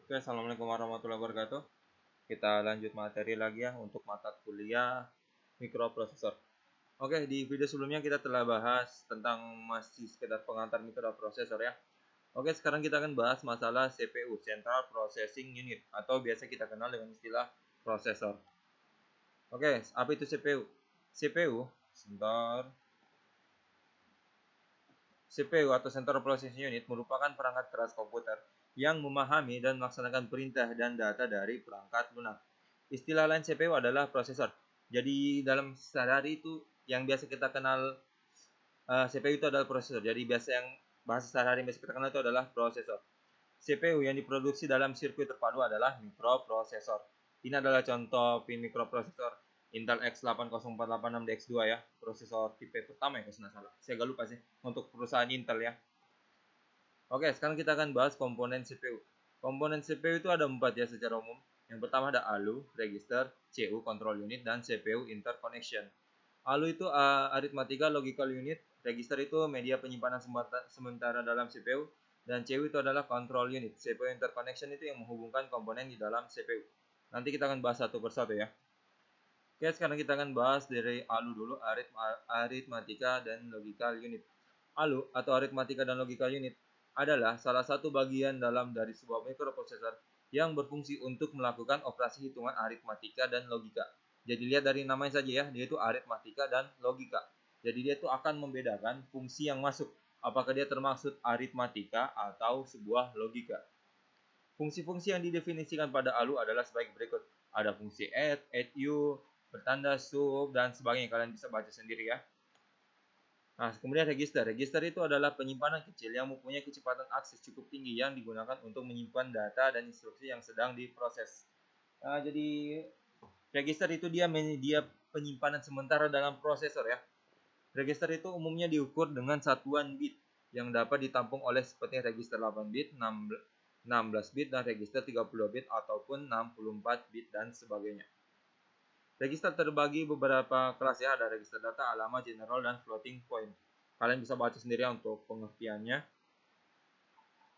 Oke, assalamualaikum warahmatullahi wabarakatuh. Kita lanjut materi lagi ya untuk mata kuliah mikroprosesor. Oke, di video sebelumnya kita telah bahas tentang masih sekedar pengantar mikroprosesor ya. Oke, sekarang kita akan bahas masalah CPU, Central Processing Unit, atau biasa kita kenal dengan istilah prosesor. Oke, apa itu CPU? CPU, sebentar. CPU atau Central Processing Unit merupakan perangkat keras komputer yang memahami dan melaksanakan perintah dan data dari perangkat lunak. Istilah lain CPU adalah prosesor. Jadi dalam sehari-hari itu yang biasa kita kenal CPU itu adalah prosesor. Jadi biasa yang bahasa sehari-hari yang biasa kita kenal itu adalah prosesor. CPU yang diproduksi dalam sirkuit terpadu adalah mikroprosesor. Ini adalah contoh pin mikroprosesor Intel X80486DX2 ya, prosesor tipe pertama ya kalau tidak salah. Saya agak lupa sih untuk perusahaan Intel ya. Oke, sekarang kita akan bahas komponen CPU. Komponen CPU itu ada 4 ya secara umum. Yang pertama ada ALU, register, CU, control unit, dan CPU interconnection. ALU itu arithmetica logical unit, register itu media penyimpanan sementara dalam CPU, dan CU itu adalah control unit. CPU interconnection itu yang menghubungkan komponen di dalam CPU. Nanti kita akan bahas satu persatu ya. Oke, sekarang kita akan bahas dari ALU dulu, arithmetica dan logical unit. ALU atau arithmetica dan logical unit adalah salah satu bagian dalam dari sebuah mikroprosesor yang berfungsi untuk melakukan operasi hitungan aritmatika dan logika. Jadi lihat dari namanya saja ya, dia itu aritmatika dan logika. Jadi dia itu akan membedakan fungsi yang masuk, apakah dia termasuk aritmatika atau sebuah logika. Fungsi-fungsi yang didefinisikan pada ALU adalah sebagai berikut. Ada fungsi add u, bertanda, sub, dan sebagainya. Kalian bisa baca sendiri ya. Nah, kemudian register. Register itu adalah penyimpanan kecil yang mempunyai kecepatan akses cukup tinggi yang digunakan untuk menyimpan data dan instruksi yang sedang diproses. Jadi register itu dia penyimpanan sementara dalam prosesor ya. Register itu umumnya diukur dengan satuan bit yang dapat ditampung oleh seperti register 8 bit, 16 bit, dan register 32 bit ataupun 64 bit dan sebagainya. Register terbagi beberapa kelas ya, ada register data, alamat, general, dan floating point. Kalian bisa baca sendiri untuk pengertiannya.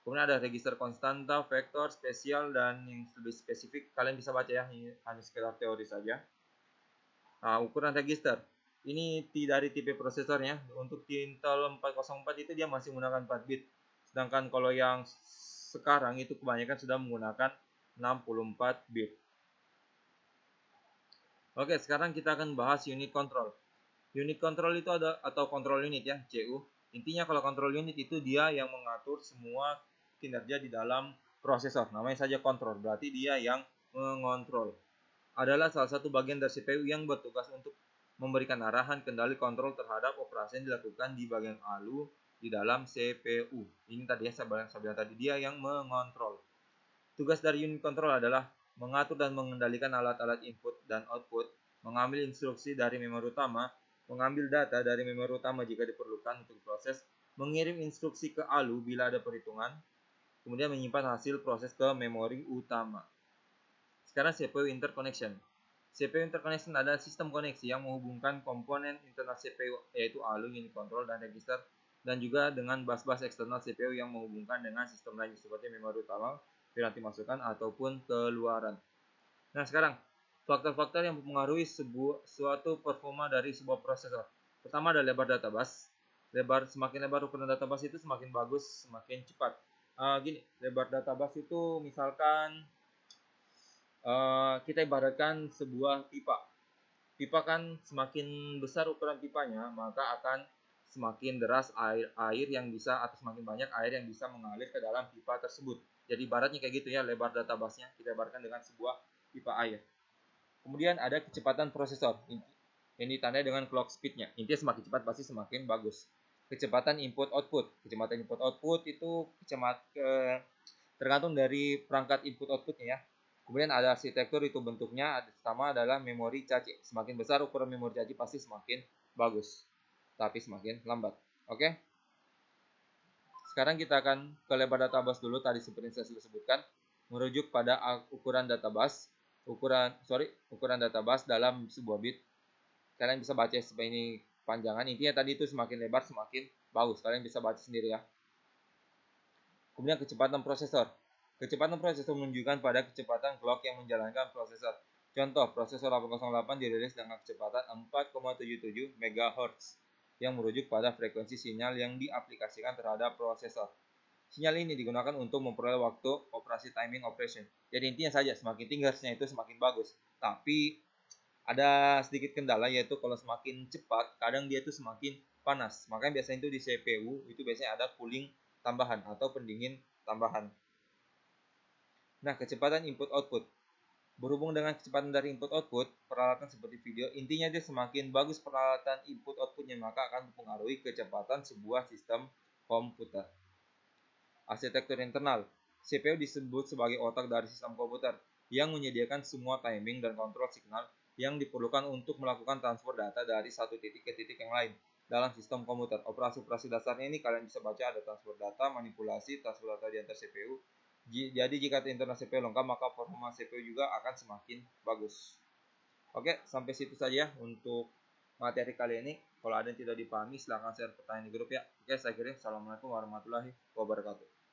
Kemudian ada register konstanta, vektor, spesial, dan yang lebih spesifik kalian bisa baca ya, ini hanya sekedar teori saja. Nah, ukuran register. Ini dari tipe prosesornya. Untuk Intel 404 itu dia masih menggunakan 4 bit. Sedangkan kalau yang sekarang itu kebanyakan sudah menggunakan 64 bit. Oke, sekarang kita akan bahas unit control. Unit control itu ada atau control unit ya, CU. Intinya kalau control unit itu dia yang mengatur semua kinerja di dalam prosesor. Namanya saja control, berarti dia yang mengontrol. Adalah salah satu bagian dari CPU yang bertugas untuk memberikan arahan kendali kontrol terhadap operasi yang dilakukan di bagian ALU di dalam CPU. Ini tadi ya saya bilang tadi, dia yang mengontrol. Tugas dari unit control adalah mengatur dan mengendalikan alat-alat input dan output, mengambil instruksi dari memori utama, mengambil data dari memori utama jika diperlukan untuk proses, mengirim instruksi ke ALU bila ada perhitungan, kemudian menyimpan hasil proses ke memori utama. Sekarang CPU interconnection. CPU interconnection adalah sistem koneksi yang menghubungkan komponen internal CPU yaitu ALU, unit control, dan register, dan juga dengan bus-bus eksternal CPU yang menghubungkan dengan sistem lain seperti memori utama, nanti masukan ataupun keluaran. Nah, sekarang faktor-faktor yang mempengaruhi suatu performa dari sebuah prosesor. Pertama ada lebar data bus. Semakin lebar ukuran data bus itu semakin bagus, semakin cepat. Gini, lebar data bus itu misalkan kita ibaratkan sebuah pipa. Pipa kan semakin besar ukuran pipanya, maka akan semakin deras air yang bisa, atau semakin banyak air yang bisa mengalir ke dalam pipa tersebut. Jadi ibaratnya kayak gitu ya, lebar data busnya kita ibaratkan dengan sebuah pipa air. Kemudian ada kecepatan prosesor. Ini ditandai dengan clock speednya. Intinya semakin cepat pasti semakin bagus. Kecepatan input output. Kecepatan input output itu tergantung dari perangkat input outputnya ya. Kemudian ada arsitektur, itu bentuknya sama adalah memori cache. Semakin besar ukuran memori cache pasti semakin bagus, tapi semakin lambat. Oke. Sekarang kita akan ke lebar data bus dulu, tadi seperti yang saya sudah sebutkan, merujuk pada ukuran data bus, ukuran data bus dalam sebuah bit. Kalian bisa baca seperti ini panjangan. Intinya tadi itu semakin lebar semakin bagus. Kalian bisa baca sendiri ya. Kemudian kecepatan prosesor. Kecepatan prosesor menunjukkan pada kecepatan clock yang menjalankan prosesor. Contoh, prosesor 808 dirilis dengan kecepatan 4,77 MHz yang merujuk pada frekuensi sinyal yang diaplikasikan terhadap prosesor. Sinyal ini digunakan untuk memperoleh waktu operasi timing operation. Jadi intinya saja, semakin tinggi hertznya itu semakin bagus. Tapi ada sedikit kendala, yaitu kalau semakin cepat, kadang dia itu semakin panas. Makanya biasanya itu di CPU itu biasanya ada cooling tambahan atau pendingin tambahan. Nah, kecepatan input-output. Berhubung dengan kecepatan dari input-output, peralatan seperti video, intinya dia semakin bagus peralatan input-outputnya, maka akan mempengaruhi kecepatan sebuah sistem komputer. Arsitektur internal. CPU disebut sebagai otak dari sistem komputer yang menyediakan semua timing dan kontrol signal yang diperlukan untuk melakukan transfer data dari satu titik ke titik yang lain. Dalam sistem komputer, operasi-operasi dasarnya ini kalian bisa baca ada transfer data, manipulasi, transfer data di antar CPU. Jadi jika internal CPU lengkap, maka performa CPU juga akan semakin bagus. Oke, sampai situ saja untuk materi kali ini. Kalau ada yang tidak dipahami, silahkan share pertanyaan di grup ya. Oke, saya kira. Assalamualaikum warahmatullahi wabarakatuh.